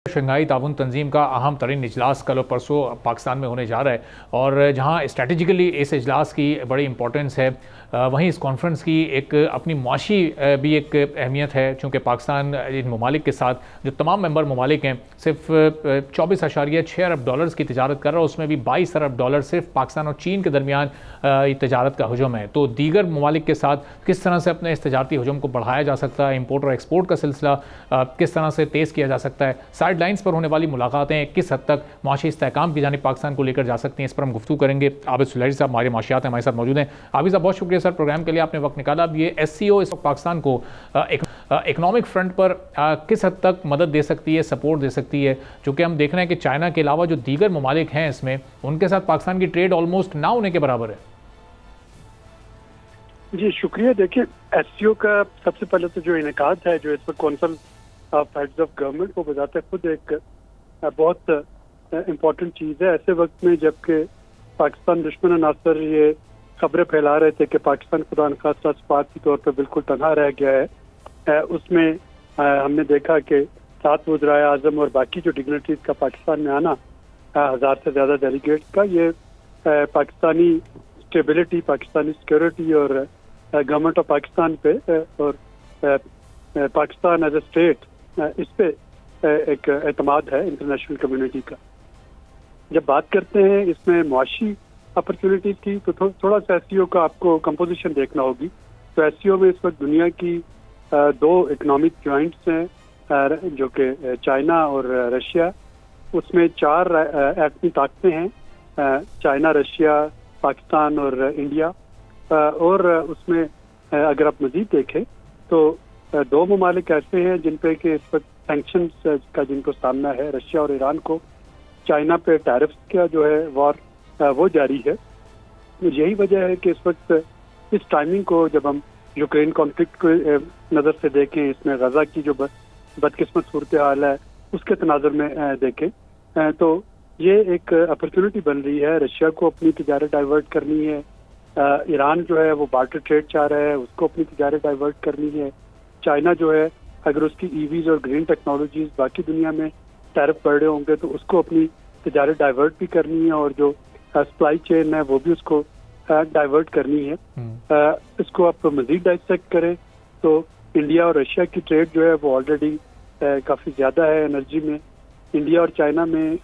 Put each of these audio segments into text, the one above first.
Shanghai ताउन तंजीम का अहम तरीन इजलास कल और परसों पाकिस्तान में होने जा रहा है और जहां स्ट्रेटेजिकली इस इजलास की बड़ी इंपॉर्टेंस है, वहीं इस कॉन्फ्रेंस की एक अपनी मुआशी भी एक अहमियत है, चूँकि पाकिस्तान इन ममालिक के साथ जो तमाम मेंबर ममालिक हैं सिर्फ 24.6 अरब डॉलर्स की तजारत कर रहा है, उसमें भी 22 अरब डॉलर सिर्फ पाकिस्तान और चीन के दरमियान तजारत का हजम है। तो दीगर ममालिक के साथ किस तरह से अपने इस तजारती हजम को बढ़ाया जा सकता है, इम्पोर्ट और एक्सपोर्ट का सिलसिला किस तरह से तेज़ किया जा सकता है, साइड लाइन्स पर होने वाली मुलाकातें किस हद तक माशी इस्तेहकाम की जानिब पाकिस्तान को लेकर जा सकती हैं, इस पर हम गुफ्तगू करेंगे। आबिद सुलैरी साहब हमारे माशियात हमारे साथ मौजूद हैं। आबिद साहब बहुत शुक्रिया सर, प्रोग्राम के लिए आपने वक्त निकाला। अब ये SCO इस वक्त पाकिस्तान को इकनॉमिक फ्रंट पर किस हद तक मदद दे सकती है, सपोर्ट दे सकती है, चूँकि हम देख रहे हैं कि चाइना के अलावा जो दीगर ममालिक हैं इसमें उनके साथ पाकिस्तान की ट्रेड ऑलमोस्ट ना होने के बराबर है। जी शुक्रिया। देखिए SCO का सबसे पहले तो जो इनेकाद है, जो इस पर council of heads of government को बताता है, खुद एक बहुत इम्पोर्टेंट चीज़ है ऐसे वक्त में जबकि पाकिस्तान दुश्मन नासर ये खबरें फैला रहे थे कि पाकिस्तान खुदा न खास्ता सफारती तौर पर बिल्कुल तनहा रह गया है। उसमें हमने देखा कि 7 वज़राए आज़म और बाकी जो डिग्निटीज का पाकिस्तान में आना, 1000 से ज़्यादा डेलीगेट्स का, ये पाकिस्तानी स्टेबिलिटी, पाकिस्तानी सिक्योरिटी और गवर्नमेंट ऑफ पाकिस्तान पे और पाकिस्तान एज ए स्टेट इस पे एक एतमाद है इंटरनेशनल कम्युनिटी का। जब बात करते हैं इसमें मुआशी अपॉर्चुनिटीज की, तो थोड़ा सा SCO का आपको कंपोजिशन देखना होगी। तो SCO में इस वक्त दुनिया की 2 इकोनॉमिक जॉइंट्स हैं जो कि चाइना और रशिया। उसमें 4 एटमी ताकतें हैं, चाइना, रशिया, पाकिस्तान और इंडिया। और उसमें अगर आप मजीद देखें तो 2 ममालिक ऐसे हैं जिन पे कि इस वक्त सैंक्शंस का जिनको सामना है, रशिया और ईरान को। चाइना पे टैरिफ्स का जो है वॉर वो जारी है। यही वजह है कि इस वक्त इस टाइमिंग को जब हम यूक्रेन कॉन्फ्लिक्ट को नज़र से देखें, इसमें गजा की जो बदकिस्मत सूरत हाल है उसके तनाजुर में देखें, तो ये एक अपॉर्चुनिटी बन रही है। रशिया को अपनी तिजारत डाइवर्ट करनी है, ईरान जो है वो बार्टर ट्रेड चाह रहा है, उसको अपनी तिजारत डाइवर्ट करनी है। चाइना जो है अगर उसकी EVs और ग्रीन टेक्नोलॉजीज बाकी दुनिया में टैरिफ बढ़ रहे होंगे तो उसको अपनी तिजारत डाइवर्ट भी करनी है, और जो सप्लाई चेन है वो भी उसको डाइवर्ट करनी है। इसको आप मजीद डाइसेक्ट करें तो इंडिया और रशिया की ट्रेड जो है वो ऑलरेडी काफ़ी ज़्यादा है एनर्जी में। इंडिया और चाइना में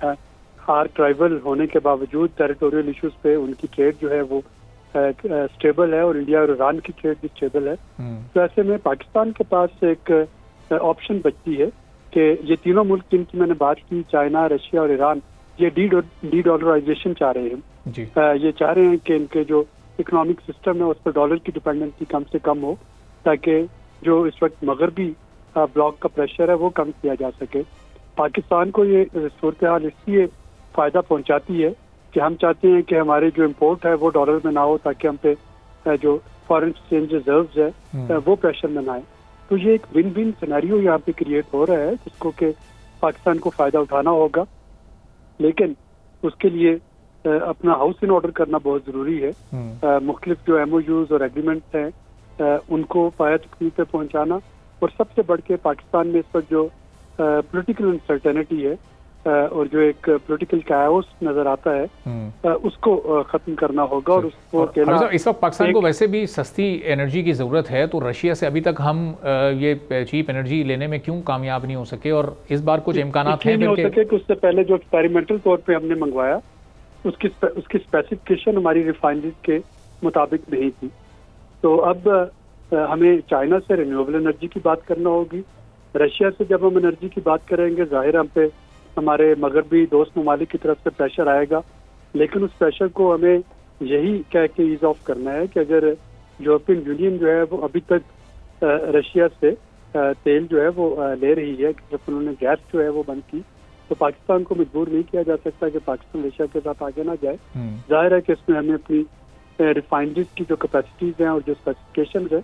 आर्क राइवल होने के बावजूद टेरिटोरियल इश्यूज पे उनकी ट्रेड जो है वो स्टेबल है, और इंडिया और ईरान की ट्रेड भी स्टेबल है। तो ऐसे में पाकिस्तान के पास एक ऑप्शन बचती है कि ये तीनों मुल्क जिनकी मैंने बात की, चाइना, रशिया और ईरान, ये डी डॉलराइजेशन चाह रहे हैं। ये चाह रहे हैं कि इनके जो इकोनॉमिक सिस्टम है उस पर डॉलर की डिपेंडेंसी कम से कम हो, ताकि जो इस वक्त मगरबी ब्लॉक का प्रेशर है वो कम किया जा सके। पाकिस्तान को ये सूरत हाल इसलिए फ़ायदा पहुंचाती है कि हम चाहते हैं कि हमारे जो इम्पोर्ट है वो डॉलर में ना हो, ताकि हम पे जो फॉरेन एक्सचेंज रिजर्व्स है वो प्रेशर में ना आए। तो ये एक विन विन सिनेरियो यहाँ पे क्रिएट हो रहा है जिसको कि पाकिस्तान को फ़ायदा उठाना होगा, लेकिन उसके लिए अपना हाउस इन ऑर्डर करना बहुत ज़रूरी है। मुख्तलिफ जो MOUs और एग्रीमेंट्स हैं उनको पाया तकमील पे पहुँचाना, और सबसे बढ़ के पाकिस्तान में इस वक्त जो पॉलिटिकल अनसर्टेनिटी है और जो एक पॉलिटिकल काओस नजर आता है उसको खत्म करना होगा। और उसको इस वक्त पाकिस्तान को वैसे भी सस्ती एनर्जी की ज़रूरत है, तो रशिया से अभी तक हम ये चीप एनर्जी लेने में क्यों कामयाब नहीं हो सके, और इस बार कुछ इम्कानात हैं नहीं हो सके कि उससे पहले जो एक्सपेरिमेंटल तौर पे हमने मंगवाया उसकी स्पेसिफिकेशन हमारी रिफाइनरीज के मुताबिक नहीं थी। तो अब हमें चाइना से रिन्यूएबल एनर्जी की बात करना होगी। रशिया से जब हम एनर्जी की बात करेंगे, जाहिर हम पे हमारे मगरबी दोस्त ममालिक की तरफ से प्रेशर आएगा, लेकिन उस प्रेशर को हमें यही कह के ईज ऑफ करना है कि अगर यूरोपियन यूनियन जो है वो अभी तक रशिया से तेल जो है वो ले रही है, जब उन्होंने गैस जो है वो बंद की, तो पाकिस्तान को मजबूर नहीं किया जा सकता कि पाकिस्तान रशिया के साथ आगे ना जाए। जाहिर है कि इसमें हमें अपनी रिफाइनरीज की जो कैपेसिटीज हैं और जो स्पेसिफिकेशन है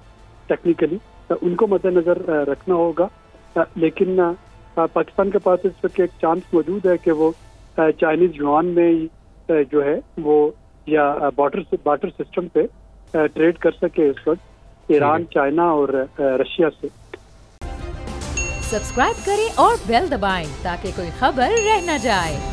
टेक्निकली उनको मद्देनजर रखना होगा। लेकिन पाकिस्तान के पास इस वक्त एक चांस मौजूद है कि वो चाइनीज युआन में जो है वो या बार्टर सिस्टम पे ट्रेड कर सके इस वक्त ईरान, चाइना और रशिया से। सब्सक्राइब करें और बेल दबाएं ताकि कोई खबर रह न जाए।